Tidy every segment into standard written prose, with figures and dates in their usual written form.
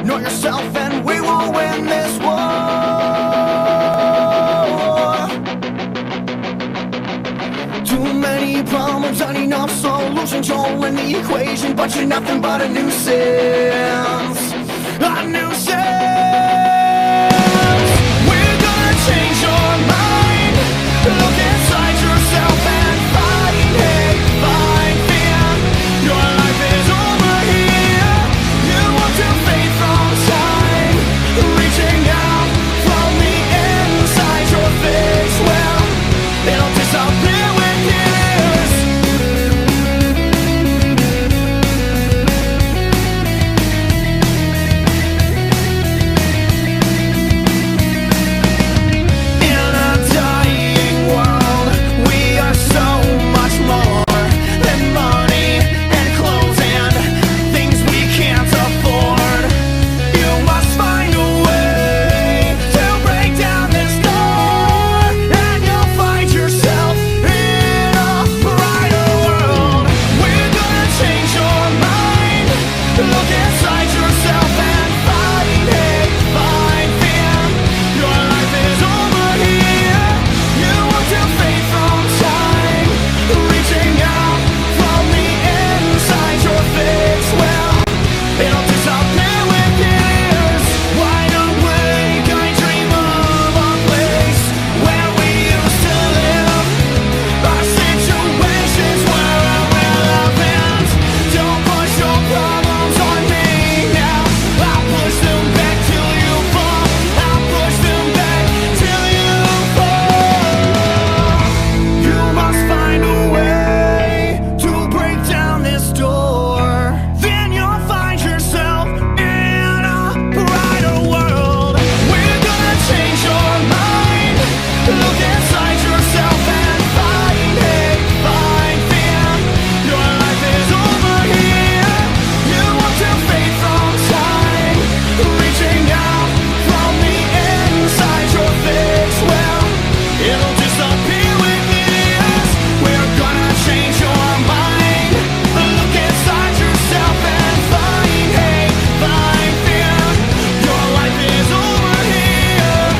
Know yourself and we will win this war. Too many problems, not enough solutions. You're in the equation, but you're nothing but a nuisance. A nuisance. We're gonna change your mind. Look inside yourself and find hate, find fear. Your life is over here. You want to fade from time, reaching out from the inside your face. Well, it'll disappear with years. In a dying world, we are so much more than money and clothes and things we can't afford. You must find a way to break down this door, and you'll find yourself in a brighter world. We're gonna change your mind. Look inside yourself and find hate, find fear. Your life is over here. You want to fade from time, reaching out from the inside your face. Well, it'll disappear with years. Wide awake, I dream of a place where we used to live. Our situations were irrelevant. Don't push your problems on me now. I'll push them back till you fall. I'll push them back till you fall. You must find a way to break down this door. Then you'll find yourself in a brighter world. We're gonna change your mind. Look inside yourself and find hate, find fear. Your life is over here. You want to fade from time, reaching out from the inside your face. Well, it'll disappear with years. We're gonna change your mind. Look inside yourself and find hate, find fear. Your life is over here.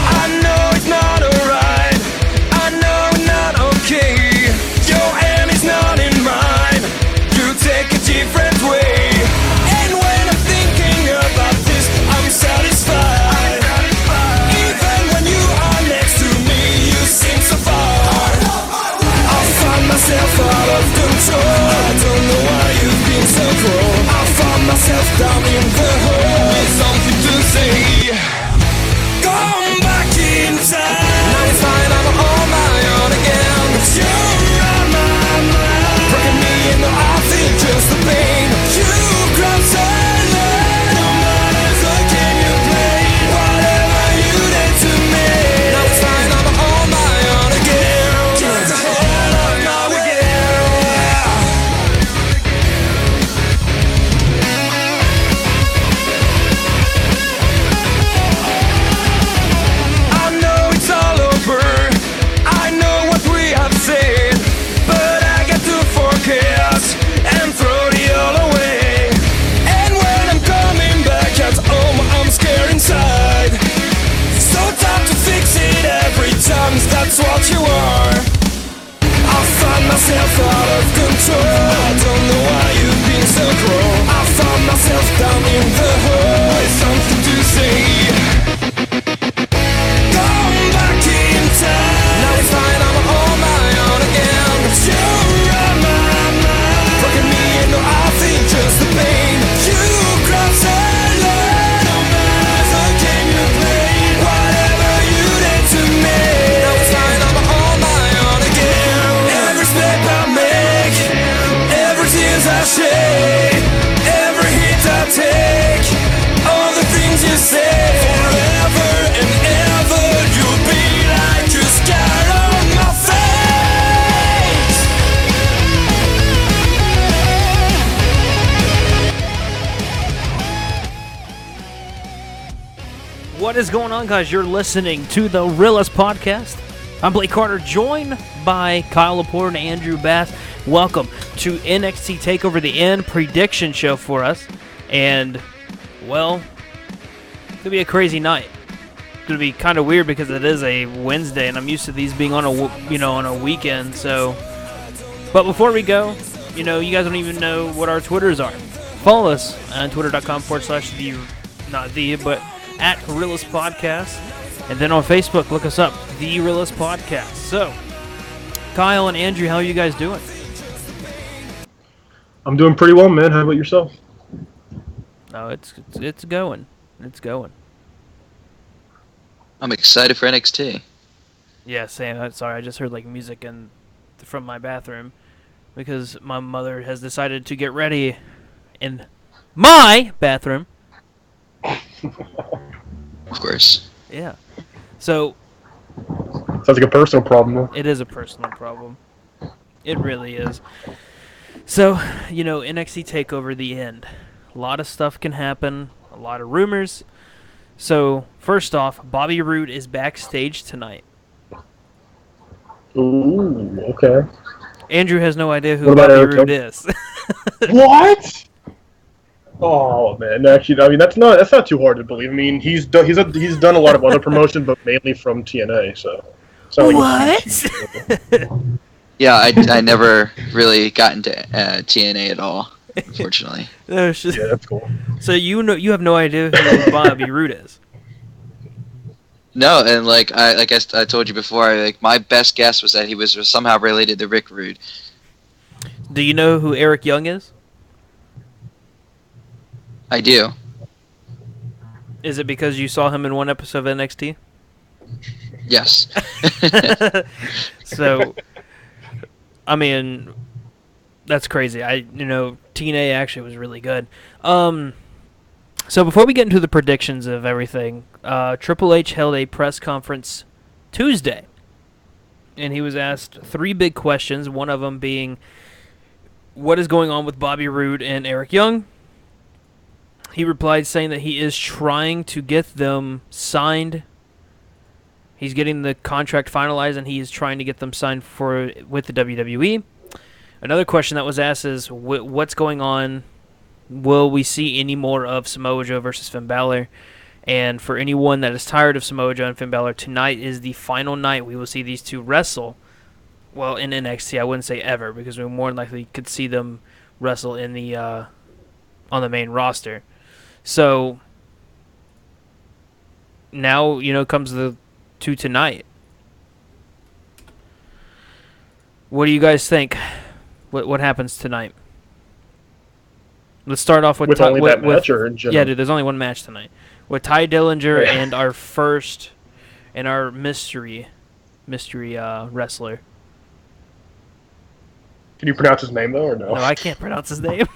I know it's not alright. I know it's not okay. Your aim is not in mine. You take a different way. And when I'm thinking about this, I'm satisfied. Even when you are next to me, you seem so far. I find myself out of control. I don't know why you've been so cruel. I found myself down in the hole with something to say. Come back in time. Now it's fine, I'm on my own again. But you're on my mind. Breaking me in the I feel just the pain. You grab silent. No matter the game you play, whatever you did to me. Now it's fine, I'm on my own again. Get the hell out now again. What is going on, guys? You're listening to the Realest Podcast. I'm Blake Carter, joined by Kyle Laporte and Andrew Bass. Welcome to NXT Takeover, the end prediction show for us. And, well, it's going to be a crazy night. It's going to be kind of weird because it is a Wednesday, and I'm used to these being on a weekend. So, but before we go, you guys don't even know what our Twitters are. Follow us on at Realest Podcast. And then on Facebook, look us up, The Realest Podcast. So, Kyle and Andrew, how are you guys doing? I'm doing pretty well, man. How about yourself? No, it's going. It's going. I'm excited for NXT. Yeah, same. Sorry, I just heard music from my bathroom because my mother has decided to get ready in my bathroom. Of course. Yeah. So. Sounds like a personal problem, though. It is a personal problem. It really is. So, NXT Takeover, the end. A lot of stuff can happen. A lot of rumors. So, first off, Bobby Roode is backstage tonight. Ooh, okay. Andrew has no idea who Bobby Roode is. What? Oh man, actually, I mean that's not too hard to believe. I mean he's done a lot of other promotion, but mainly from TNA. So. What? Yeah, I never really got into TNA at all, unfortunately. Yeah, that's cool. So you have no idea who Bobby Roode is. No, and I guess I told you before, my best guess was that he was somehow related to Rick Rude. Do you know who Eric Young is? I do. Is it because you saw him in one episode of NXT? Yes. So, I mean, that's crazy. TNA actually was really good. So before we get into the predictions of everything, Triple H held a press conference Tuesday, and he was asked 3 big questions, one of them being, what is going on with Bobby Roode and Eric Young? He replied saying that he is trying to get them signed. He's getting the contract finalized, and he is trying to get them signed with the WWE. Another question that was asked is, what's going on? Will we see any more of Samoa Joe versus Finn Balor? And for anyone that is tired of Samoa Joe and Finn Balor, tonight is the final night we will see these two wrestle. Well, in NXT, I wouldn't say ever, because we more than likely could see them wrestle in the on the main roster. So now, comes to tonight. What do you guys think? What happens tonight? Let's start off with only that match, or in general? Yeah, dude, there's only one match tonight with Ty Dillinger and our mystery wrestler. Can you pronounce his name though, or no? No, I can't pronounce his name.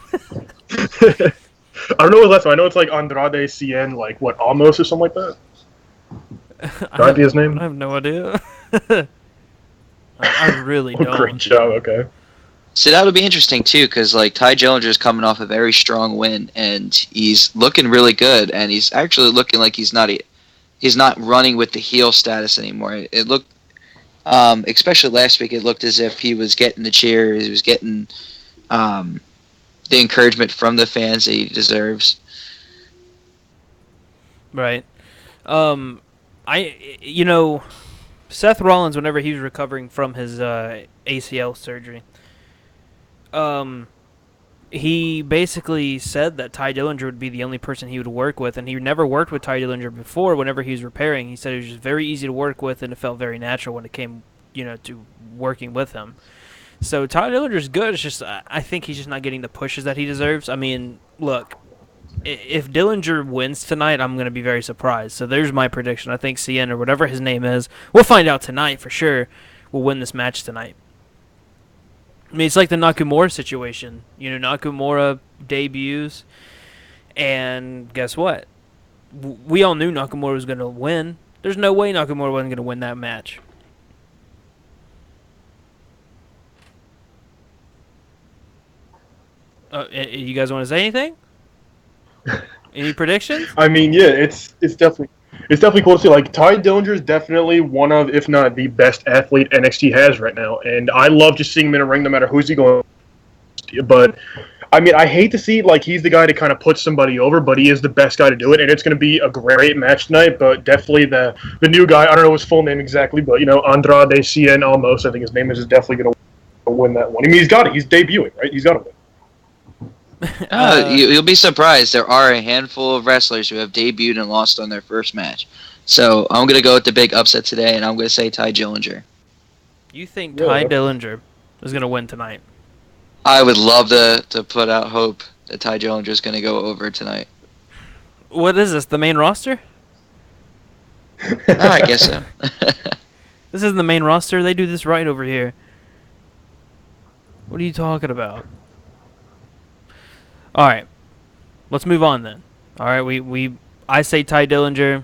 I don't know his last name. I know it's Andrade Cien, Almost or something like that. That be his name? I have no idea. I really don't. Great job. Okay. So that'll be interesting too, because Ty Dillinger's coming off a very strong win, and he's looking really good, and he's actually looking like he's not running with the heel status anymore. It looked, especially last week, it looked as if he was getting the cheers, he was getting the encouragement from the fans that he deserves. Right. Seth Rollins, whenever he was recovering from his ACL surgery, he basically said that Ty Dillinger would be the only person he would work with, and he never worked with Ty Dillinger before. Whenever he was repairing, he said it was just very easy to work with, and it felt very natural when it came, to working with him. So Ty Dillinger's good. It's just I think he's just not getting the pushes that he deserves. I mean, look, if Dillinger wins tonight, I'm going to be very surprised. So there's my prediction. I think Cien, or whatever his name is, we'll find out tonight for sure, will win this match tonight. I mean, it's like the Nakamura situation. Nakamura debuts, and guess what? We all knew Nakamura was going to win. There's no way Nakamura wasn't going to win that match. You guys want to say anything? Any predictions? I mean, yeah, it's definitely it's definitely cool to see. Like, Ty Dillinger is definitely one of, if not the best athlete NXT has right now, and I love just seeing him in a ring no matter who's he going. But I mean, I hate to see like he's the guy to kind of put somebody over, but he is the best guy to do it, and it's going to be a great match tonight. But definitely the new guy, I don't know his full name exactly, but Andrade Cien Almos, I think his name is definitely going to win that one. I mean, he's got it. He's debuting, right? He's got to win. You'll be surprised. There are a handful of wrestlers who have debuted and lost on their first match. So I'm going to go with the big upset today, and I'm going to say Ty Dillinger. You think Ty Dillinger is going to win tonight? I would love to put out hope that Ty Dillinger is going to go over tonight. What is this, the main roster? I guess so. This isn't the main roster. They do this right over here. What are you talking about? All right, let's move on then. All right, I say Ty Dillinger.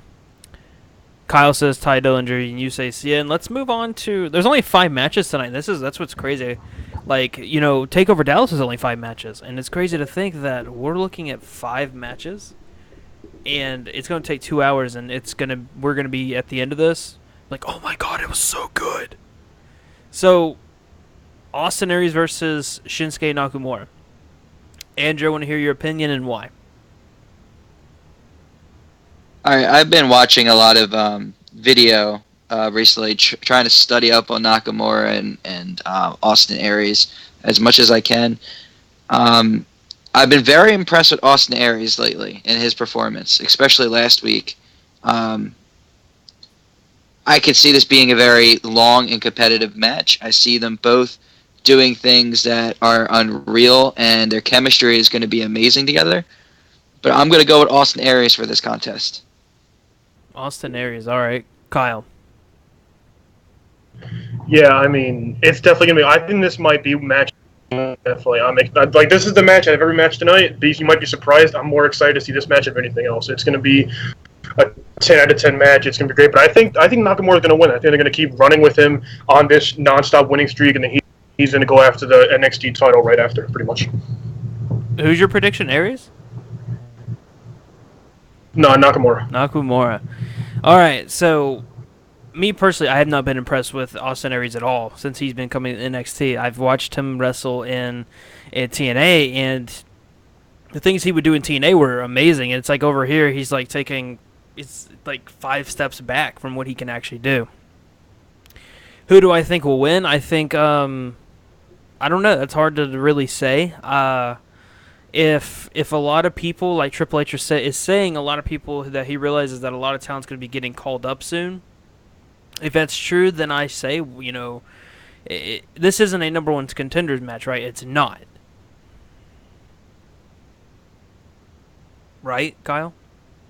Kyle says Ty Dillinger, and you say Cien. Let's move on to. There's only 5 matches tonight. That's what's crazy. Like, Takeover Dallas is only 5 matches, and it's crazy to think that we're looking at 5 matches, and it's going to take 2 hours, and we're gonna be at the end of this like, oh my god, it was so good. So, Austin Aries versus Shinsuke Nakamura. Andrew, I want to hear your opinion and why. All right, I've been watching a lot of video recently, trying to study up on Nakamura and Austin Aries as much as I can. I've been very impressed with Austin Aries lately in his performance, especially last week. I could see this being a very long and competitive match. I see them both doing things that are unreal, and their chemistry is going to be amazing together. But I'm going to go with Austin Aries for this contest. Austin Aries, all right. Kyle. Yeah, I mean, it's definitely going to be... I think this might be match... Definitely. Like, this is the match out of every match tonight. You might be surprised. I'm more excited to see this match than anything else. It's going to be a 10 out of 10 match. It's going to be great. But I think Nakamura is going to win. I think they're going to keep running with him on this nonstop winning streak, and then he's going to go after the NXT title right after, pretty much. Who's your prediction, Aries? No, Nakamura. Nakamura. All right, so me personally, I have not been impressed with Austin Aries at all since he's been coming to NXT. I've watched him wrestle in TNA, and the things he would do in TNA were amazing. And it's like over here, he's like it's like 5 steps back from what he can actually do. Who do I think will win? I think, I don't know. That's hard to really say. If a lot of people, like Triple H is saying, a lot of people that he realizes that a lot of talent's going to be getting called up soon. If that's true, then I say, this isn't a number 1 contenders match, right? It's not. Right, Kyle?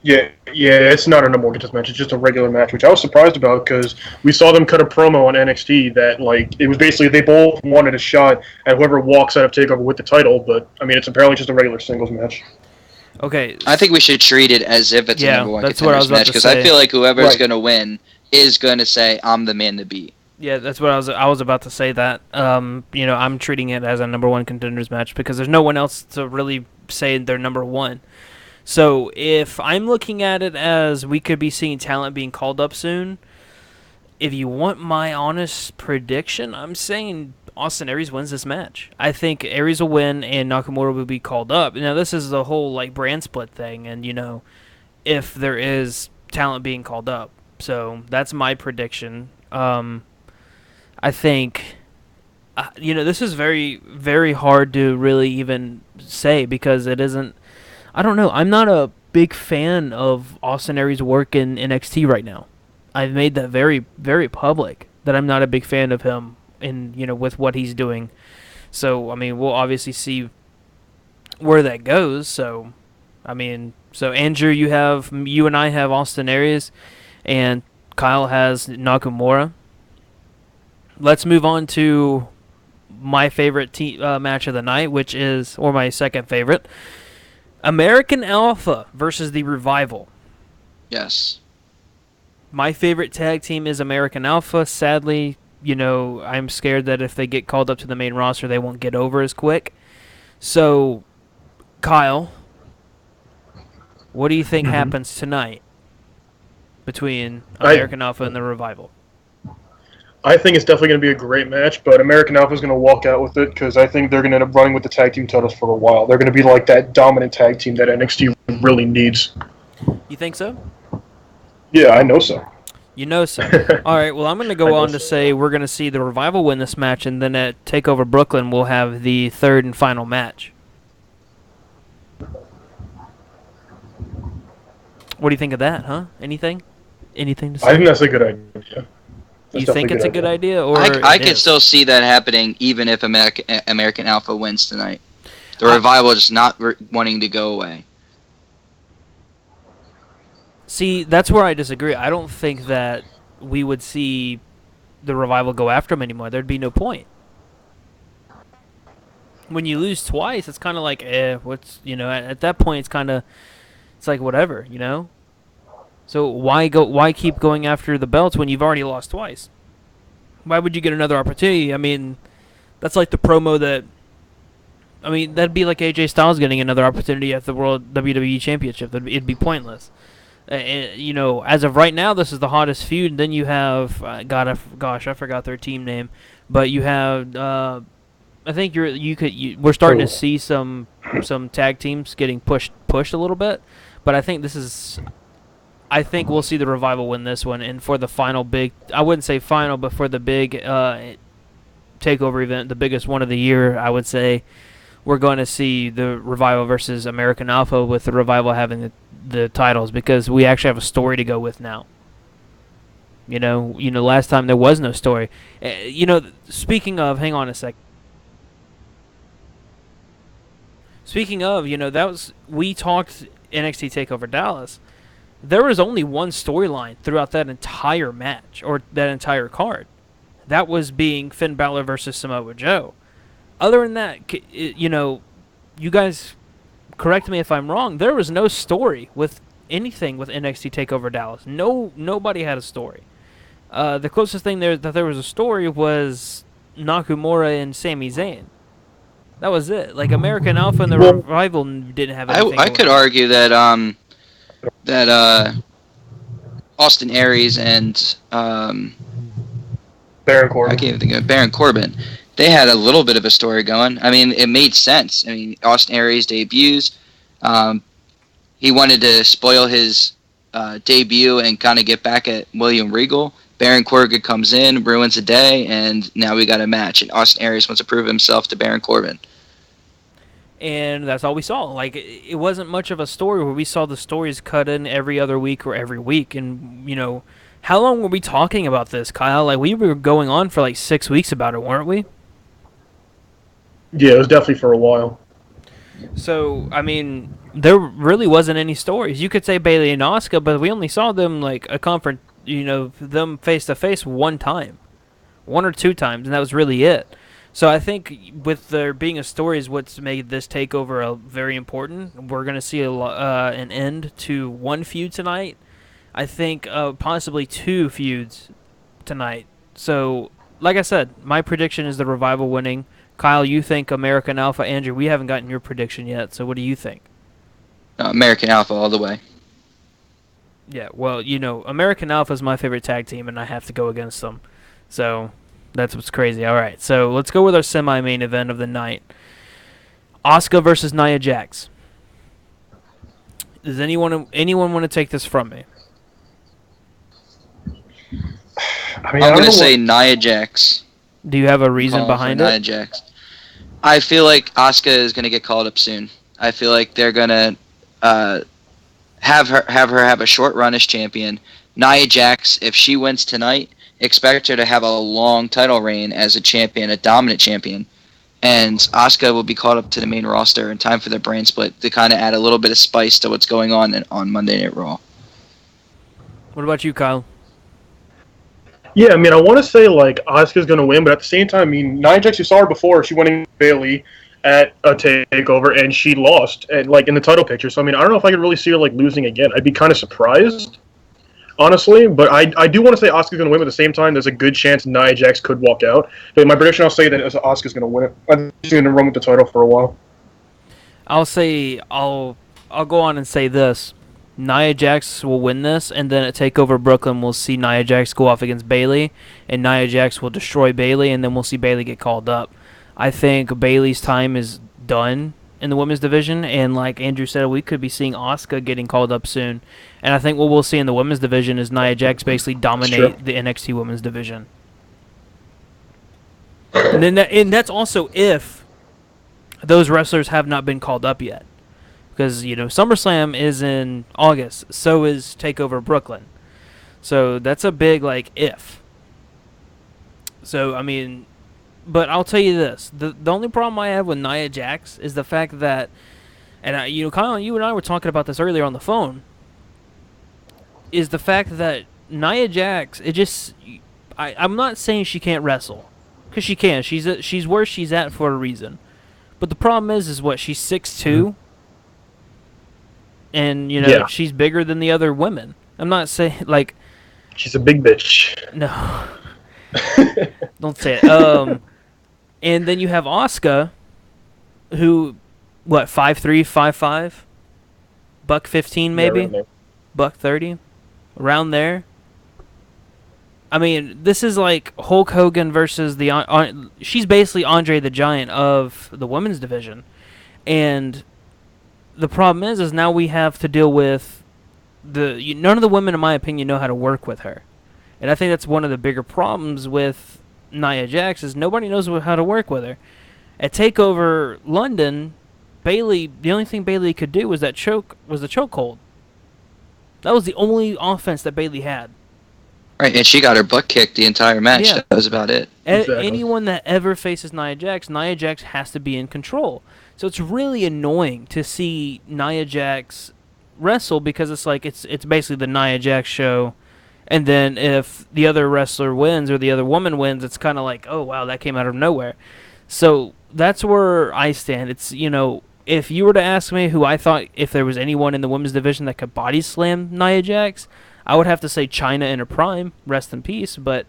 Yeah, it's not a number 1 contest match. It's just a regular match, which I was surprised about because we saw them cut a promo on NXT that, like, it was basically they both wanted a shot at whoever walks out of TakeOver with the title, but, I mean, it's apparently just a regular singles match. Okay. I think we should treat it as if it's a number 1 contenders match because I feel like whoever's going to win is going to say, I'm the man to beat. Yeah, that's what I was about to say that. I'm treating it as a number 1 contenders match because there's no one else to really say they're number 1. So if I'm looking at it as we could be seeing talent being called up soon, if you want my honest prediction, I'm saying Austin Aries wins this match. I think Aries will win and Nakamura will be called up. Now this is the whole like brand split thing, and if there is talent being called up, so that's my prediction. I think this is very, very hard to really even say because it isn't. I don't know. I'm not a big fan of Austin Aries' work in NXT right now. I've made that very, very public that I'm not a big fan of him with what he's doing. So, I mean, we'll obviously see where that goes. So, I mean, Andrew, you and I have Austin Aries, and Kyle has Nakamura. Let's move on to my favorite match of the night, or my second favorite. American Alpha versus the Revival. Yes. My favorite tag team is American Alpha. Sadly, I'm scared that if they get called up to the main roster, they won't get over as quick. So, Kyle, what do you think happens tonight? between American Alpha and the Revival? I think it's definitely going to be a great match, but American Alpha is going to walk out with it because I think they're going to end up running with the tag team titles for a while. They're going to be like that dominant tag team that NXT really needs. You think so? Yeah, I know so. You know so. All right, well, I'm going to go on to say we're going to see the Revival win this match, and then at TakeOver Brooklyn, we'll have the third and final match. What do you think of that, huh? Anything to say? I think that's a good idea. You think it's a good idea? Or I could still see that happening even if American Alpha wins tonight. The Revival just not wanting to go away. See, that's where I disagree. I don't think that we would see the Revival go after him anymore. There'd be no point. When you lose twice, it's kind of like, what's, at that point, it's like whatever, So why keep going after the belts when you've already lost twice? Why would you get another opportunity? I mean, that's like the promo that'd be like AJ Styles getting another opportunity at the World WWE Championship. It'd be pointless. As of right now, this is the hottest feud. And then you have, I forgot their team name, but you have, I think we're starting to see some tag teams getting pushed a little bit, but I think we'll see the Revival win this one, and for the final big, I wouldn't say final, but for the big TakeOver event, the biggest one of the year, I would say, we're going to see the Revival versus American Alpha, with the Revival having the titles, because we actually have a story to go with now. Last time there was no story. Speaking of, hang on a sec. Speaking of, we talked NXT Takeover Dallas. There was only one storyline throughout that entire match, or that entire card. That was being Finn Balor versus Samoa Joe. Other than that, you guys correct me if I'm wrong, there was no story with anything with NXT Takeover Dallas. Nobody had a story. The closest thing that there was a story was Nakamura and Sami Zayn. That was it. Like, American Alpha and the Revival didn't have anything. I could argue that Austin Aries and Baron Corbin. I can't even think of Baron Corbin. They had a little bit of a story going. I mean, it made sense. I mean, Austin Aries debuts. He wanted to spoil his debut and kind of get back at William Regal. Baron Corbin comes in, ruins the day, and now we got a match. And Austin Aries wants to prove himself to Baron Corbin. And that's all we saw. Like, it wasn't much of a story where we saw the stories cut in every other week or every week. And, how long were we talking about this, Kyle? Like, we were going on for like 6 weeks about it, weren't we? Yeah, it was definitely for a while. So, I mean, there really wasn't any stories. You could say Bayley and Asuka, but we only saw them like them face to face one time, one or two times, and that was really it. So I think with there being a story is what's made this takeover very important. We're going to see an end to one feud tonight. I think possibly two feuds tonight. So, like I said, my prediction is the Revival winning. Kyle, you think American Alpha. Andrew, we haven't gotten your prediction yet, so what do you think? American Alpha all the way. Yeah, well, American Alpha is my favorite tag team, and I have to go against them. So that's what's crazy. All right, so let's go with our semi-main event of the night. Asuka versus Nia Jax. Does anyone want to take this from me? I mean, I'm going to say Nia Jax. Do you have a reason behind it? Nia Jax. I feel like Asuka is going to get called up soon. I feel like they're going to have her have a short run as champion. Nia Jax, if she wins tonight, expect her to have a long title reign as a champion, a dominant champion. And Asuka will be called up to the main roster in time for the brand split to kind of add a little bit of spice to what's going on Monday Night Raw. What about you, Kyle? Yeah, I mean, I want to say, like, Asuka's going to win, but at the same time, I mean, Nia Jax, you saw her before. She went in Bayley at a takeover, and she lost, in the title picture. So, I mean, I don't know if I could really see her, like, losing again. I'd be kind of surprised, honestly. But I do want to say Asuka's going to win, but at the same time, there's a good chance Nia Jax could walk out. But my prediction, I'll say that Asuka's going to win it. I'm just going to run with the title for a while. I'll go on and say this. Nia Jax will win this, and then at TakeOver Brooklyn, we'll see Nia Jax go off against Bayley, and Nia Jax will destroy Bayley, and then we'll see Bayley get called up. I think Bayley's time is done in the women's division, and like Andrew said, we could be seeing Asuka getting called up soon. And I think what we'll see in the women's division is Nia Jax basically dominate the NXT women's division. And that's also if those wrestlers have not been called up yet. Because, SummerSlam is in August. So is TakeOver Brooklyn. So that's a big, if. So, but I'll tell you this. The only problem I have with Nia Jax is the fact that, and Kyle, you and I were talking about this earlier on the phone, is the fact that Nia Jax, I'm not saying she can't wrestle. Because she can. She's where she's at for a reason. But the problem is what? She's 6'2", and she's bigger than the other women. I'm not saying she's a big bitch. No, don't say it. And then you have Asuka, who, 5'3", 5'5", $115 maybe, $130, around there. This is like Hulk Hogan versus she's basically Andre the Giant of the women's division, and the problem is now we have to deal with none of the women, in my opinion, know how to work with her. And I think that's one of the bigger problems with Nia Jax is nobody knows how to work with her. At TakeOver London, the only thing Bayley could do was the chokehold. That was the only offense that Bayley had. Right, and she got her butt kicked the entire match. Yeah. That was about it. Exactly. Anyone that ever faces Nia Jax has to be in control. So it's really annoying to see Nia Jax wrestle because it's basically the Nia Jax show, and then if the other wrestler wins or the other woman wins, it's kind of like, oh wow, that came out of nowhere. So that's where I stand. It's if you were to ask me who I thought if there was anyone in the women's division that could body slam Nia Jax, I would have to say Chyna in her prime, rest in peace. But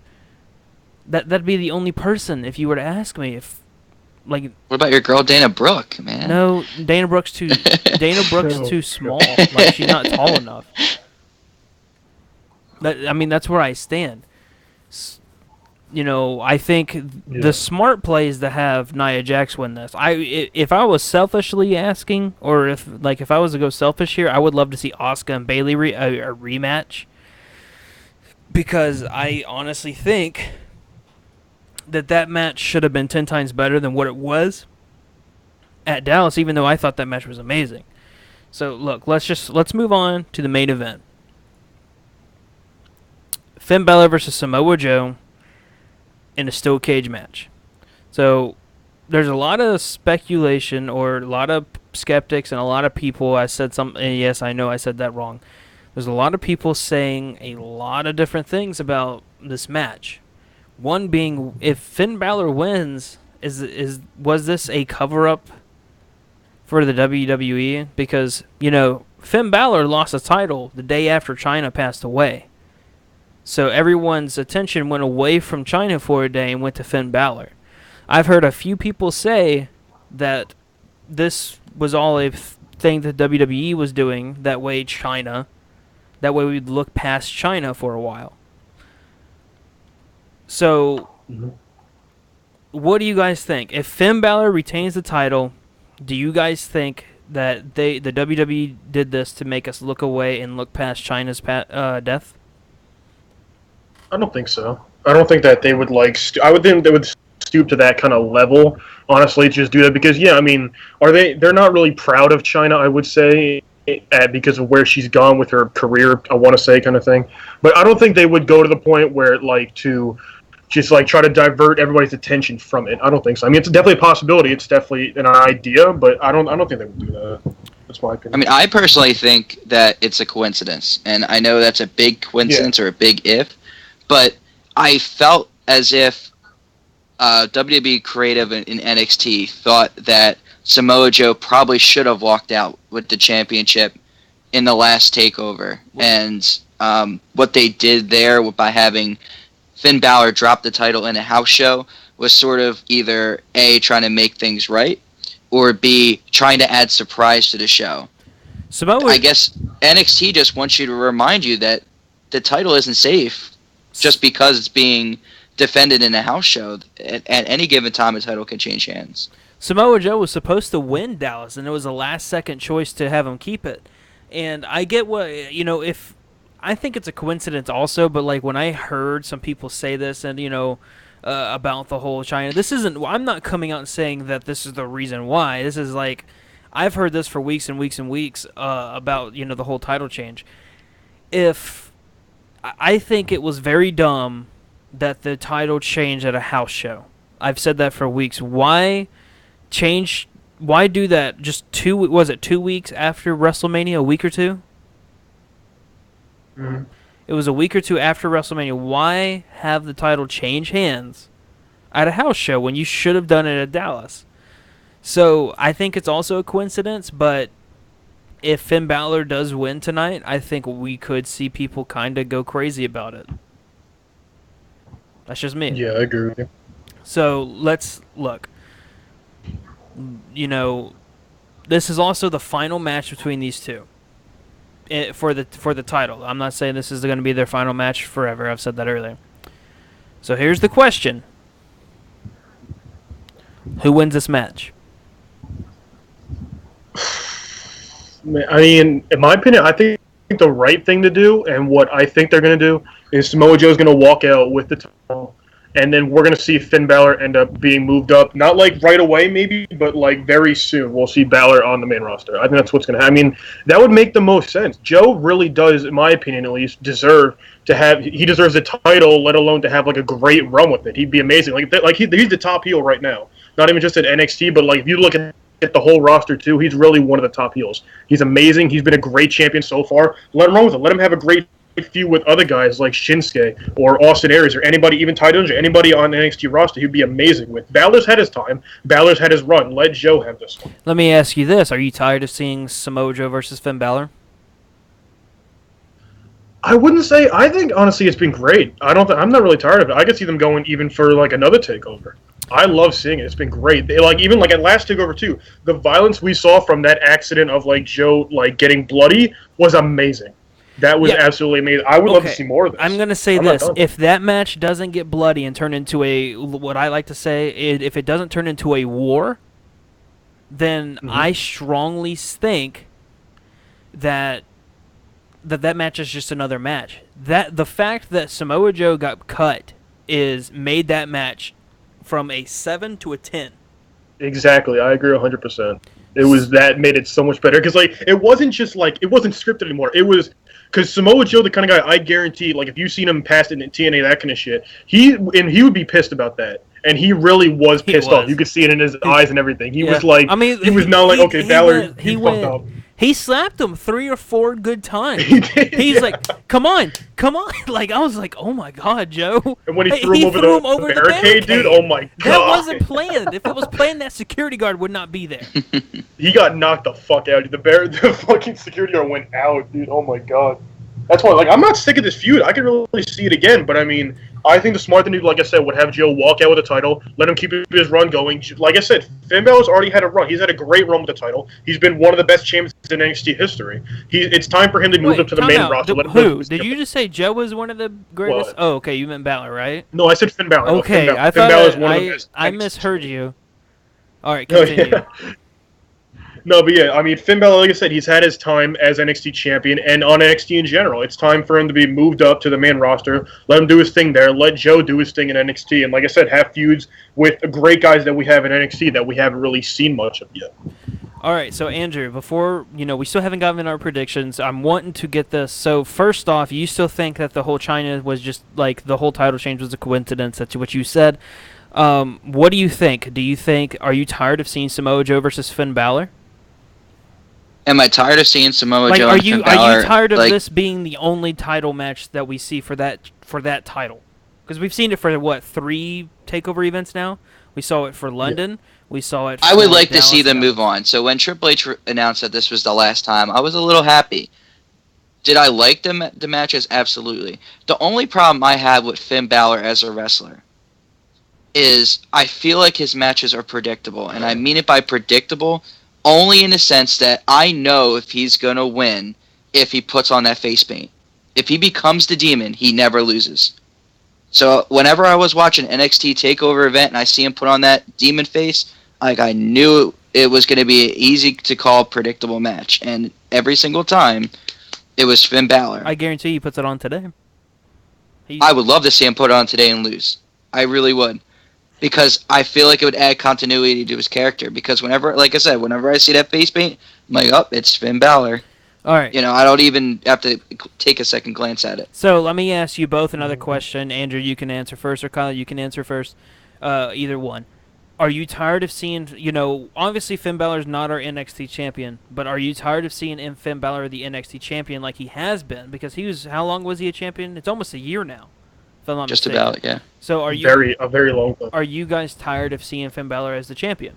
that'd be the only person if you were to ask me if. What about your girl Dana Brooke, man? No, Dana Brooke's too small. She's not tall enough. That's where I stand. I think the smart play is to have Nia Jax win this. If I was selfishly asking, or if I was to go selfish here, I would love to see Asuka and Bayley a rematch, because I honestly think that match should have been 10 times better than what it was at Dallas, even though I thought that match was amazing. So look, let's move on to the main event. Finn Balor versus Samoa Joe in a steel cage match. So there's a lot of speculation, or a lot of skeptics, and a lot of people. I said something. Yes, I know I said that wrong. There's a lot of people saying a lot of different things about this match. One being, if Finn Balor wins, was this a cover-up for the WWE? Because, Finn Balor lost the title the day after Chyna passed away. So everyone's attention went away from Chyna for a day and went to Finn Balor. I've heard a few people say that this was all a thing that WWE was doing, that way we'd look past Chyna for a while. So, what do you guys think? If Finn Balor retains the title, do you guys think that the WWE did this to make us look away and look past Chyna's death? I don't think so. I don't think that they would I would think they would stoop to that kind of level, honestly, to just do that because, they're not really proud of Chyna, I would say, because of where she's gone with her career, I want to say, kind of thing. But I don't think they would go to the point where, to just, try to divert everybody's attention from it. I don't think so. It's definitely a possibility. It's definitely an idea, but I don't think they would do that. That's my opinion. I personally think that it's a coincidence, and I know that's a big coincidence or a big if, but I felt as if WWE creative in NXT thought that Samoa Joe probably should have walked out with the championship in the last takeover. And what they did there by having Finn Balor drop the title in a house show was sort of either A, trying to make things right, or B, trying to add surprise to the show. Samoa, I guess NXT just wants you to remind you that the title isn't safe just because it's being defended in a house show. At any given time, a title can change hands. Samoa Joe was supposed to win Dallas, and it was a last-second choice to have him keep it. And I get what, if I think it's a coincidence also, but like when I heard some people say this and, about the whole China, I'm not coming out and saying that this is the reason why. This is like, I've heard this for weeks and weeks and weeks about, the whole title change. I think it was very dumb that the title changed at a house show. I've said that for weeks. Why do that just 2 weeks after WrestleMania, a week or two? Mm-hmm. It was a week or two after WrestleMania. Why have the title change hands at a house show when you should have done it at Dallas? So I think it's also a coincidence, but if Finn Balor does win tonight, I think we could see people kind of go crazy about it. That's just me. Yeah, I agree with you. So let's look. This is also the final match between these two for the title. I'm not saying this is going to be their final match forever. I've said that earlier. So here's the question. Who wins this match? I mean, in my opinion, I think the right thing to do, and what I think they're going to do, is Samoa Joe's going to walk out with the title, and then we're going to see Finn Balor end up being moved up. Not like right away, maybe, but like very soon. We'll see Balor on the main roster. I think that's what's going to happen. I mean, that would make the most sense. Joe really does, in my opinion at least, deserve to have. He deserves a title, let alone to have like a great run with it. He'd be amazing. He's the top heel right now. Not even just at NXT, but like if you look at the whole roster too, he's really one of the top heels. He's amazing. He's been a great champion so far. Let him run with it. Let him have a great feud with other guys like Shinsuke or Austin Aries or anybody, even Ty Dillinger, anybody on the NXT roster he'd be amazing with. Balor's had his time. Balor's had his run. Let Joe have this one. Let me ask you this. Are you tired of seeing Samoa Joe versus Finn Balor? I wouldn't say. I think, honestly, it's been great. I'm not really tired of it. I could see them going even for like another takeover. I love seeing it. It's been great. Even at last takeover too, the violence we saw from that accident of like Joe like getting bloody was amazing. That was absolutely amazing. I would love to see more of this. I'm going to say this. If that match doesn't get bloody and turn into what I like to say, if it doesn't turn into a war, then I strongly think that match is just another match. That the fact that Samoa Joe got cut made that match from a 7 to a 10. Exactly. I agree 100%. It was that made it so much better because it wasn't just it wasn't scripted anymore. It was because Samoa Joe, the kind of guy I guarantee, if you've seen him past it in TNA, that kind of shit, he would be pissed about that. And he really was pissed off. You could see it in his eyes and everything. He was like, he was now like, okay, Balor, he fucked up. He slapped him 3 or 4 good times. He's like, come on. Like, I was like, oh my God, Joe. And when he threw him over the barricade, dude, oh my God. That wasn't planned. If it was planned, that security guard would not be there. He got knocked the fuck out. The fucking security guard went out, dude. Oh my God. That's why, I'm not sick of this feud. I could really see it again, but I mean, I think the smart thing to do, like I said, would have Joe walk out with the title, let him keep his run going. Like I said, Finn Balor's already had a run. He's had a great run with the title. He's been one of the best champions in NXT history. It's time for him to move up to the main roster. Who? Did you just say Joe was one of the greatest? What? Oh, okay, you meant Balor, right? No, I said Finn Balor. Okay, Finn I thought I misheard you. All right, continue. No, but yeah, I mean, Finn Balor, like I said, he's had his time as NXT champion and on NXT in general. It's time for him to be moved up to the main roster. Let him do his thing there. Let Joe do his thing in NXT. And like I said, have feuds with great guys that we have in NXT that we haven't really seen much of yet. All right, so Andrew, before, we still haven't gotten our predictions. I'm wanting to get this. So first off, you still think that the whole China was just, the whole title change was a coincidence? That's what you said. What do you think? Are you tired of seeing Samoa Joe versus Finn Balor? Am I tired of seeing Samoa Joe and Finn Balor? Are you tired of this being the only title match that we see for that title? Because we've seen it for 3 takeover events now. We saw it for London. Yeah. We saw it. I would like to see them move on. So when Triple H announced that this was the last time, I was a little happy. Did I like the matches? Absolutely. The only problem I have with Finn Balor as a wrestler is I feel like his matches are predictable, and I mean it by predictable only in the sense that I know if he's going to win, if he puts on that face paint. If he becomes the Demon, he never loses. So whenever I was watching NXT Takeover event and I see him put on that Demon face, like I knew it was going to be an easy to call, predictable match. And every single time, it was Finn Balor. I guarantee he puts it on today. I would love to see him put it on today and lose. I really would. Because I feel like it would add continuity to his character. Because whenever, like I said, whenever I see that face paint, I'm like, oh, it's Finn Balor. All right. You know, I don't even have to take a second glance at it. So let me ask you both another question. Andrew, you can answer first, or Kyle, you can answer first. Either one. Are you tired of seeing, obviously Finn Balor's not our NXT champion, but are you tired of seeing Finn Balor the NXT champion like he has been? Because how long was he a champion? It's almost a year now, if I'm not Just mistaken. about, yeah. So are you a very long time. Are you guys tired of seeing Finn Balor as the champion?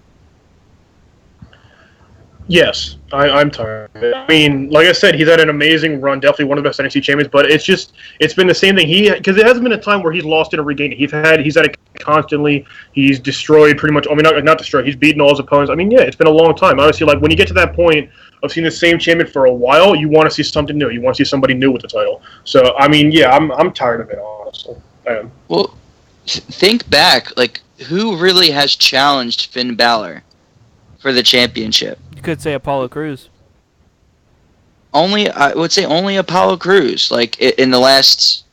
Yes, I'm tired. I mean, like I said, he's had an amazing run, definitely one of the best NXT champions. But it's been the same thing. Because it hasn't been a time where he's lost it or regained it. He's had it constantly. He's destroyed pretty much. I mean, not destroyed. He's beaten all his opponents. I mean, yeah, it's been a long time. Honestly, like when you get to that point of seeing the same champion for a while, you want to see something new. You want to see somebody new with the title. So I mean, yeah, I'm tired of it. Honestly, I am. Well, think back. Like, who really has challenged Finn Balor for the championship? You could say Apollo Crews. I would say only Apollo Crews. Like, in the last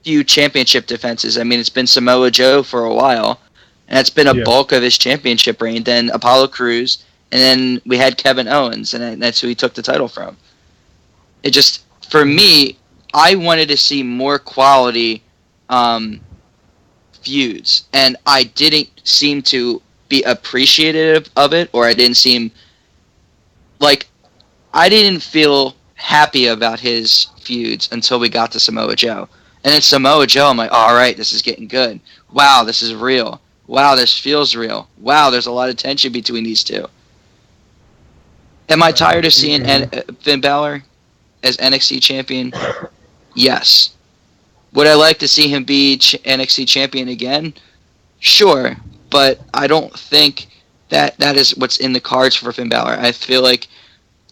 few championship defenses. I mean, it's been Samoa Joe for a while, and that's been a bulk of his championship reign. Then Apollo Crews, and then we had Kevin Owens, and that's who he took the title from. It just, for me, I wanted to see more quality feuds, and I didn't seem to be appreciative of it, or I didn't feel happy about his feuds until we got to Samoa Joe. And then Samoa Joe, I'm like, all right, this is getting good. Wow, this is real. Wow, this feels real. Wow, there's a lot of tension between these two. Am I tired of seeing Finn Balor as NXT champion? Yes. Would I like to see him be NXT champion again? Sure, but I don't think that is what's in the cards for Finn Balor. I feel like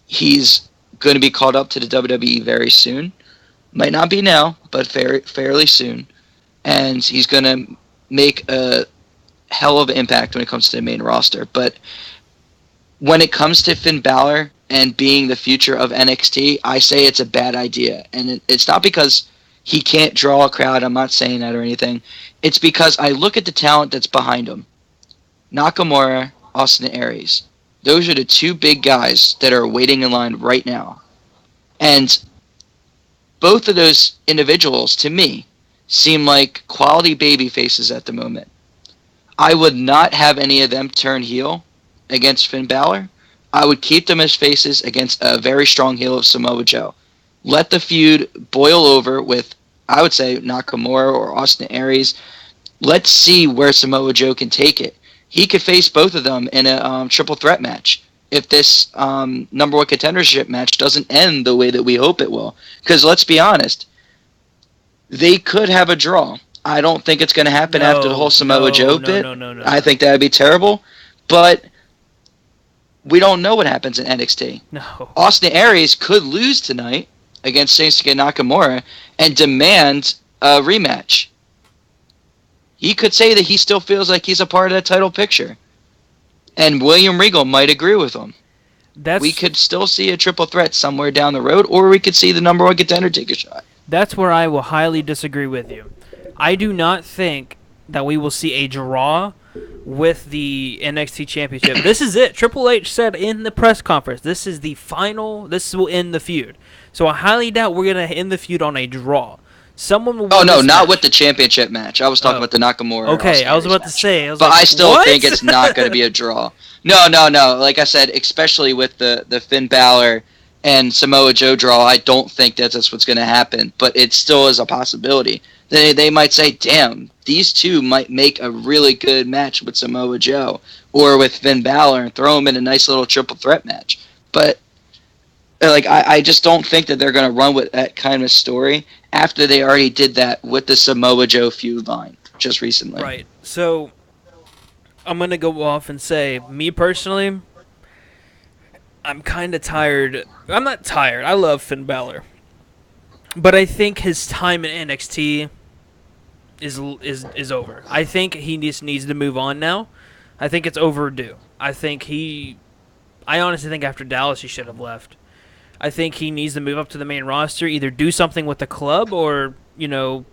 he's going to be called up to the WWE very soon. Might not be now, but fairly soon. And he's going to make a hell of an impact when it comes to the main roster. But when it comes to Finn Balor and being the future of NXT, I say it's a bad idea. And it's not because he can't draw a crowd. I'm not saying that or anything. It's because I look at the talent that's behind him. Nakamura, Austin Aries. Those are the two big guys that are waiting in line right now. And both of those individuals, to me, seem like quality baby faces at the moment. I would not have any of them turn heel against Finn Balor. I would keep them as faces against a very strong heel of Samoa Joe. Let the feud boil over with, I would say, Nakamura or Austin Aries. Let's see where Samoa Joe can take it. He could face both of them in a triple threat match if this number one contendership match doesn't end the way that we hope it will. Because let's be honest, they could have a draw. I don't think it's going to happen after the whole Samoa Joe bit. No. I think that would be terrible. But we don't know what happens in NXT. No. Austin Aries could lose tonight against Shinsuke Nakamura and demand a rematch. He could say that he still feels like he's a part of that title picture. And William Regal might agree with him. We could still see a triple threat somewhere down the road, or we could see the number one contender take a shot. That's where I will highly disagree with you. I do not think that we will see a draw with the NXT Championship. This is it. Triple H said in the press conference, this is the final, this will end the feud. So I highly doubt we're going to end the feud on a draw. Someone will win this not match. with the championship match. I was talking about the Nakamura. Okay, I was about to match. say. But I still think it's not going to be a draw. No. Like I said, especially with the Finn Balor and Samoa Joe draw, I don't think that's what's going to happen. But it still is a possibility. They might say, damn, these two might make a really good match with Samoa Joe or with Finn Balor and throw them in a nice little triple threat match. But I just don't think that they're going to run with that kind of story after they already did that with the Samoa Joe feud line just recently. Right. So I'm going to go off and say, me personally, I'm kind of tired. I'm not tired. I love Finn Balor, but I think his time in NXT is over. I think he just needs to move on now. I think it's overdue. I honestly think after Dallas he should have left. I think he needs to move up to the main roster, either do something with the club or, I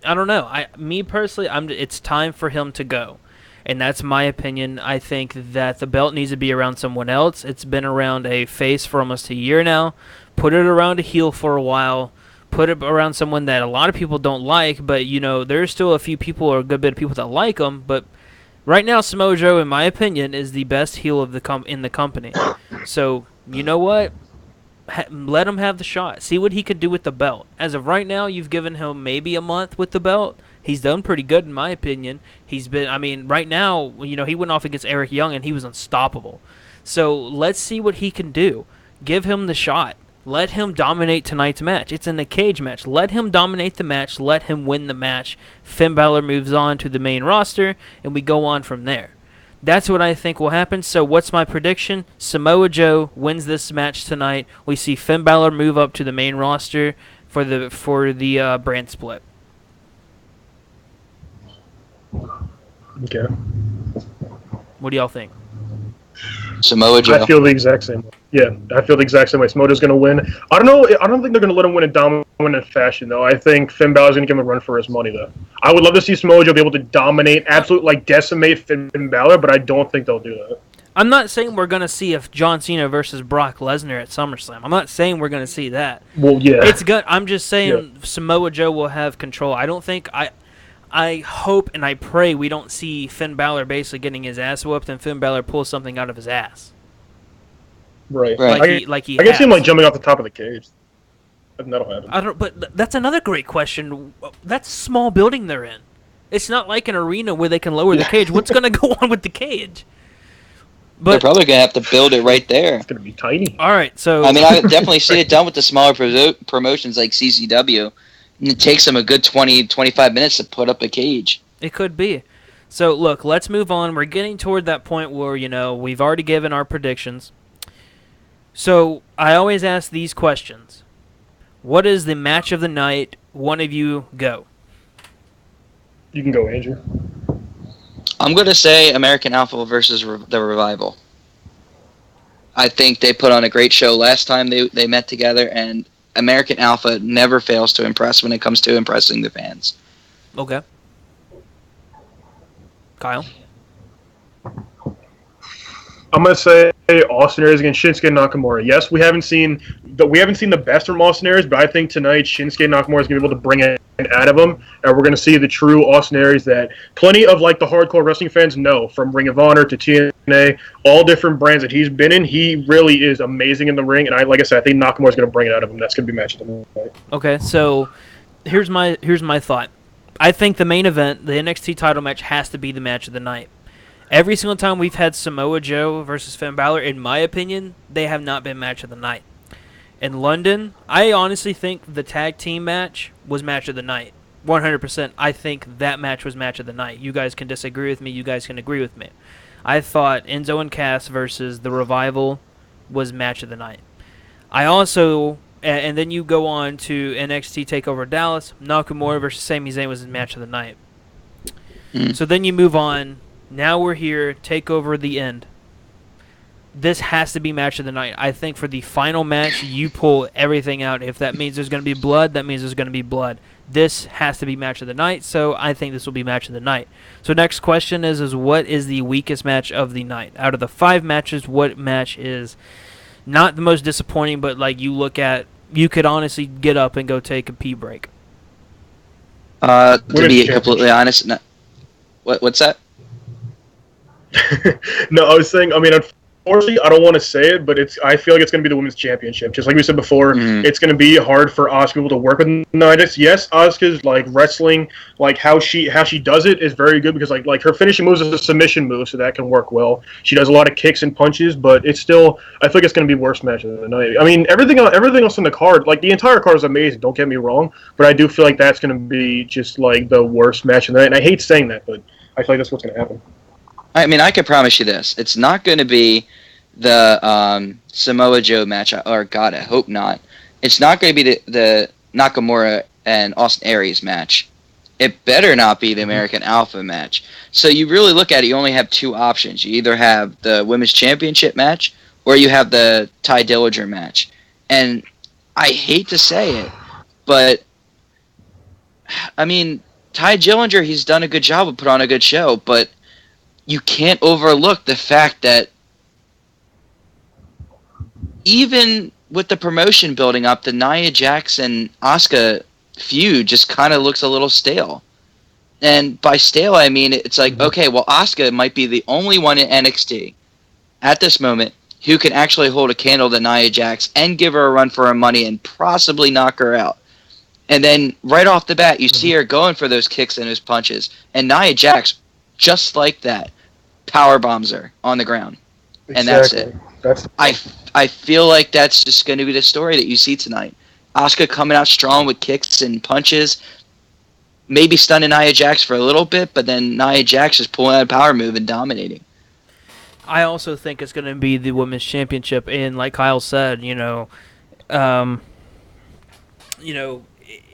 don't know. Me personally, it's time for him to go. And that's my opinion. I think that the belt needs to be around someone else. It's been around a face for almost a year now. Put it around a heel for a while. Put it around someone that a lot of people don't like, but, there's still a few people or a good bit of people that like him. But right now, Samoa Joe, in my opinion, is the best heel of in the company. So, you know what? Let him have the shot. See what he could do with the belt. As of right now, you've given him maybe a month with the belt. He's done pretty good, in my opinion. Right now, he went off against Eric Young, and he was unstoppable. So let's see what he can do. Give him the shot. Let him dominate tonight's match. It's in a cage match. Let him dominate the match. Let him win the match. Finn Balor moves on to the main roster, and we go on from there. That's what I think will happen. So what's my prediction? Samoa Joe wins this match tonight. We see Finn Balor move up to the main roster for the brand split. Okay. What do y'all think? Samoa Joe. I feel the exact same way. Yeah, I feel the exact same way. Samoa Joe's going to win. I don't know. I don't think they're going to let him win in dominant fashion, though. I think Finn Balor's going to give him a run for his money, though. I would love to see Samoa Joe be able to dominate, decimate Finn Balor, but I don't think they'll do that. I'm not saying we're going to see a John Cena versus Brock Lesnar at SummerSlam. I'm not saying we're going to see that. Well, yeah. It's good. I'm just saying Samoa Joe will have control. I don't think I hope and I pray we don't see Finn Balor basically getting his ass whooped and Finn Balor pulls something out of his ass. Right. I can see him jumping off the top of the cage. That'll happen. But that's another great question. That's a small building they're in. It's not like an arena where they can lower the cage. What's going to go on with the cage? But they're probably going to have to build it right there. It's going to be tiny. All right, so I definitely see it done with the smaller promotions like CCW. And it takes them a good 20-25 minutes to put up a cage. It could be. So, look, let's move on. We're getting toward that point where, we've already given our predictions. So, I always ask these questions. What is the match of the night? One of you go. You can go, Andrew. I'm going to say American Alpha versus the Revival. I think they put on a great show last time they met together, and American Alpha never fails to impress when it comes to impressing the fans. Okay. Kyle? I'm gonna say Austin Aries against Shinsuke Nakamura. Yes, we haven't seen the best from Austin Aries, but I think tonight Shinsuke Nakamura is gonna be able to bring it out of him, and we're gonna see the true Austin Aries that plenty of the hardcore wrestling fans know, from Ring of Honor to TNA, all different brands that he's been in. He really is amazing in the ring, and I think Nakamura is gonna bring it out of him. That's gonna be match of the night. Okay, so here's my thought. I think the main event, the NXT title match, has to be the match of the night. Every single time we've had Samoa Joe versus Finn Balor, in my opinion, they have not been match of the night. In London, I honestly think the tag team match was match of the night. 100%. I think that match was match of the night. You guys can disagree with me. You guys can agree with me. I thought Enzo and Cass versus the Revival was match of the night. I also, and then you go on to NXT Takeover Dallas, Nakamura versus Sami Zayn was match of the night. So then you move on. Now we're here, Takeover the end. This has to be match of the night. I think for the final match, you pull everything out. If that means there's going to be blood, that means there's going to be blood. This has to be match of the night, so I think this will be match of the night. So next question is what is the weakest match of the night? Out of the 5 matches, what match is not the most disappointing, but you look at, you could honestly get up and go take a pee break? To be completely honest, what's that? No, I was saying, unfortunately, I don't want to say it, but I feel like it's going to be the Women's Championship. Just like we said before, it's going to be hard for Asuka to work with Nidus. Yes, Asuka's wrestling, how she does it is very good because her finishing moves is a submission move, so that can work well. She does a lot of kicks and punches, but it's still, I feel like it's going to be worst match of the night. Everything else in the card, the entire card is amazing. Don't get me wrong, but I do feel like that's going to be just the worst match of the night. And I hate saying that, but I feel like that's what's going to happen. I can promise you this. It's not going to be the Samoa Joe match, or God, I hope not. It's not going to be the Nakamura and Austin Aries match. It better not be the American Alpha match. So you really look at it, you only have two options. You either have the Women's Championship match, or you have the Ty Dillinger match. And I hate to say it, but I mean, Ty Dillinger, he's done a good job of putting on a good show, but you can't overlook the fact that even with the promotion building up, the Nia Jax and Asuka feud just kind of looks a little stale. And by stale, I mean it's like, okay, well, Asuka might be the only one in NXT at this moment who can actually hold a candle to Nia Jax and give her a run for her money and possibly knock her out. And then right off the bat, you see her going for those kicks and those punches, and Nia Jax, just like that, power bombs her on the ground, and that's it. I feel like that's just going to be the story that you see tonight. Asuka coming out strong with kicks and punches, maybe stunning Nia Jax for a little bit, but then Nia Jax is pulling out a power move and dominating. I also think it's going to be the Women's Championship, and like Kyle said,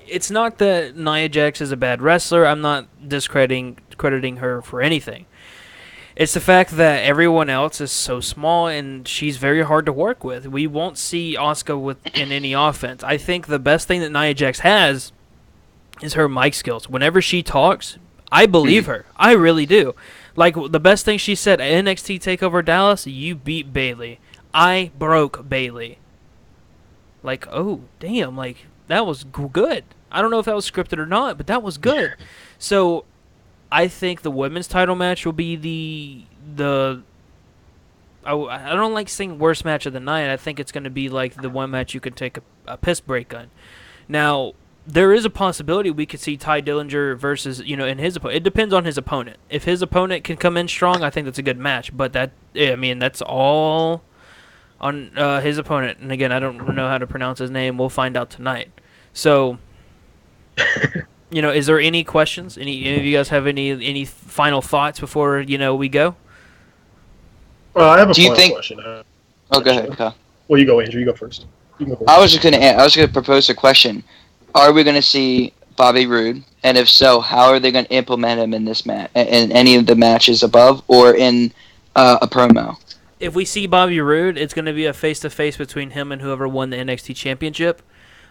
it's not that Nia Jax is a bad wrestler. I'm not crediting her for anything. It's the fact that everyone else is so small and she's very hard to work with. We won't see Asuka in any offense. I think the best thing that Nia Jax has is her mic skills. Whenever she talks, I believe her. I really do. Like, the best thing she said at NXT Takeover Dallas, you beat Bayley. I broke Bayley. Like, oh, damn, like, that was good. I don't know if that was scripted or not, but that was good. So I think the women's title match will be the I don't like saying worst match of the night. I think it's going to be like the one match you could take a piss break on. Now, there is a possibility we could see Ty Dillinger versus, in his opponent. It depends on his opponent. If his opponent can come in strong, I think that's a good match. But that's all on his opponent. And again, I don't know how to pronounce his name. We'll find out tonight. So, is there any questions? Any of you guys have any final thoughts before we go? Well, I have a final question. Go ahead, Kyle. Well, you go, Andrew. You go first. I was just going to propose a question. Are we going to see Bobby Roode? And if so, how are they going to implement him in this match, in any of the matches above, or in a promo? If we see Bobby Roode, it's going to be a face-to-face between him and whoever won the NXT Championship.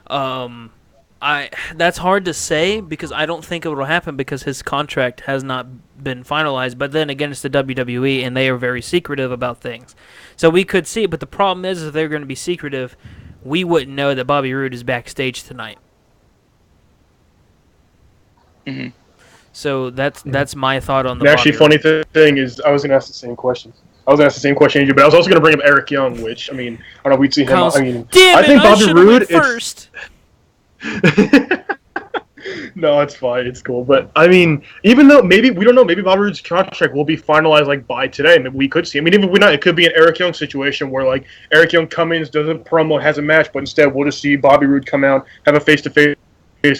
That's hard to say because I don't think it will happen because his contract has not been finalized. But then again, it's the WWE, and they are very secretive about things. So we could see it, but the problem is if they're going to be secretive, we wouldn't know that Bobby Roode is backstage tonight. Mm-hmm. So that's my thought on the. And actually, funny thing is, I was going to ask the same question. Andrew, but I was also going to bring up Eric Young, which I don't know. We'd see him. Damn I think Bobby Roode first. No, it's fine. It's cool. But even though we don't know, maybe Bobby Roode's contract will be finalized by today. Maybe we could see. Even if we're not, it could be an Eric Young situation where Eric Young comes, does a promo, has a match, but instead we'll just see Bobby Roode come out, have a face-to-face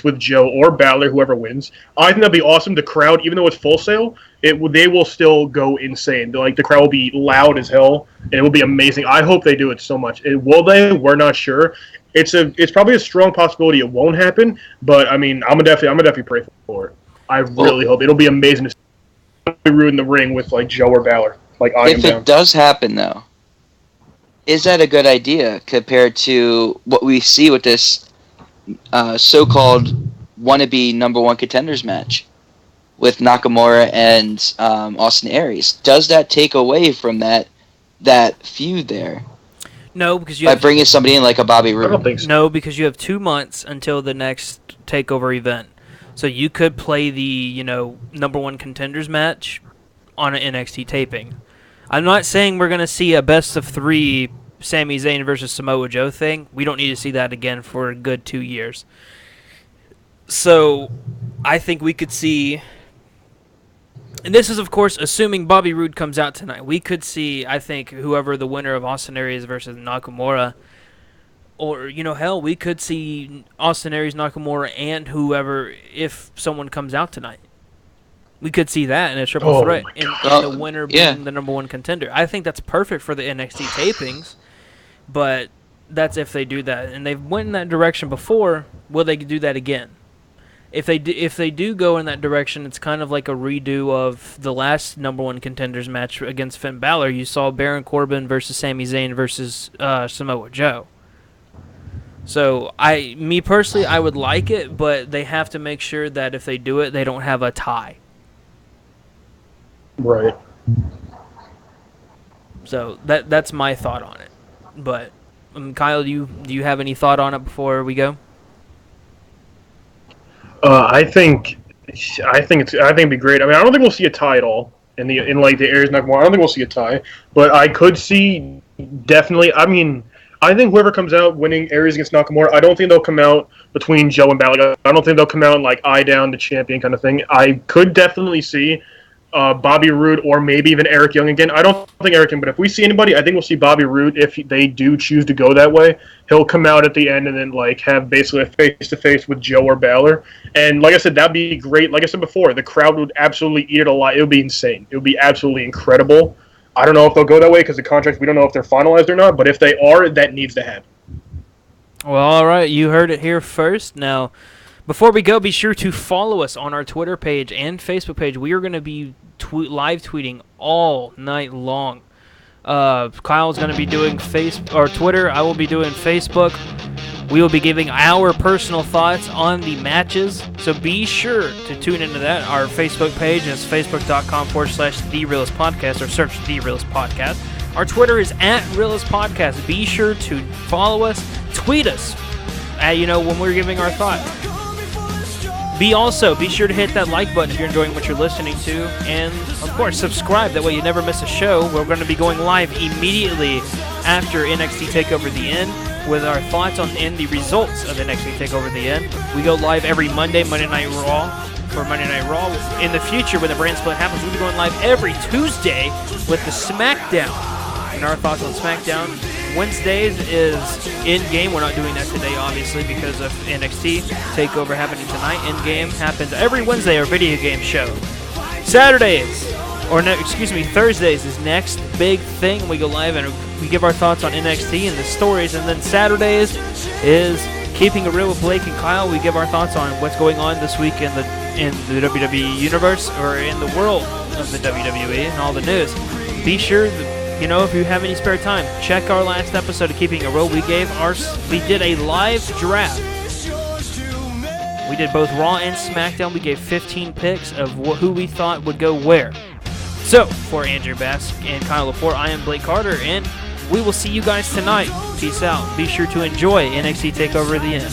with Joe or Balor, whoever wins. I think that'd be awesome. The crowd, even though it's Full Sail, they will still go insane. The crowd will be loud as hell, and it will be amazing. I hope they do it so much. Will they? We're not sure. It's probably a strong possibility it won't happen, but I'm gonna definitely pray for it. I really hope it'll be amazing to see Bobby Roode in the ring with Joe or Balor. If it does happen, though, is that a good idea compared to what we see with this so-called wannabe number one contenders match with Nakamura and Austin Aries? Does that take away from that feud there? No, because by bringing somebody in like a Bobby Roode. I don't think so. No, because you have 2 months until the next Takeover event, so you could play the number one contenders match on an NXT taping. I'm not saying we're gonna see a best of 3 Sami Zayn versus Samoa Joe thing. We don't need to see that again for a good 2 years. So, I think we could see, and this is of course assuming Bobby Roode comes out tonight. We could see, I think, whoever the winner of Austin Aries versus Nakamura, or hell, we could see Austin Aries, Nakamura, and whoever if someone comes out tonight. We could see that in a triple Oh threat, my and the winner yeah. being the number one contender. I think that's perfect for the NXT tapings, but that's if they do that. And they've went in that direction before. Will they do that again? If they do go in that direction, it's kind of like a redo of the last number one contenders match against Finn Balor. You saw Baron Corbin versus Sami Zayn versus Samoa Joe. So me personally, I would like it, but they have to make sure that if they do it, they don't have a tie. Right. So that's my thought on it. But Kyle, do you have any thought on it before we go? I think it'd be great. I mean, I don't think we'll see a tie at all in the Aries Nakamura. I don't think we'll see a tie, but I could see definitely. I mean, I think whoever comes out winning Aries against Nakamura, I don't think they'll come out between Joe and Balor. I don't think they'll come out like eye down the champion kind of thing. I could definitely see Bobby Roode or maybe even Eric Young again. I don't think Eric Young, but if we see anybody, I think we'll see Bobby Roode if they do choose to go that way. He'll come out at the end and then like have basically a face-to-face with Joe or Balor. And like I said, that'd be great. Like I said before, the crowd would absolutely eat it alive. It would be insane. It would be absolutely incredible. I don't know if they'll go that way because the contracts, we don't know if they're finalized or not, but if they are, that needs to happen. Well, all right. You heard it here first. Now, before we go, be sure to follow us on our Twitter page and Facebook page. We are going to be live tweeting all night long. Kyle's going to be doing Twitter. I will be doing Facebook. We will be giving our personal thoughts on the matches. So be sure to tune into that. Our Facebook page is facebook.com/The Realest Podcast, or search The Realest Podcast. Our Twitter is @Realest Podcast. Be sure to follow us, tweet us, when we're giving our thoughts. Be sure to hit that like button if you're enjoying what you're listening to. And, of course, subscribe. That way you never miss a show. We're going to be going live immediately after NXT Takeover The End with our thoughts on and the results of NXT Takeover The End. We go live every Monday Night Raw. For Monday Night Raw. In the future, when the brand split happens, we'll be going live every Tuesday with the SmackDown. And our thoughts on SmackDown. Wednesdays is in-game. We're not doing that today, obviously, because of NXT Takeover happening tonight. In-game happens every Wednesday, our video game show. Thursdays is next big thing. We go live and we give our thoughts on NXT and the stories. And then Saturdays is Keeping It Real with Blake and Kyle. We give our thoughts on what's going on this week in the WWE universe or in the world of the WWE and all the news. Be sure that, if you have any spare time, check our last episode of Keeping It Real. We did a live draft. We did both Raw and SmackDown. We gave 15 picks of who we thought would go where. So, for Andrew Bass and Kyle Laporte, I am Blake Carter, and we will see you guys tonight. Peace out. Be sure to enjoy NXT Takeover The End.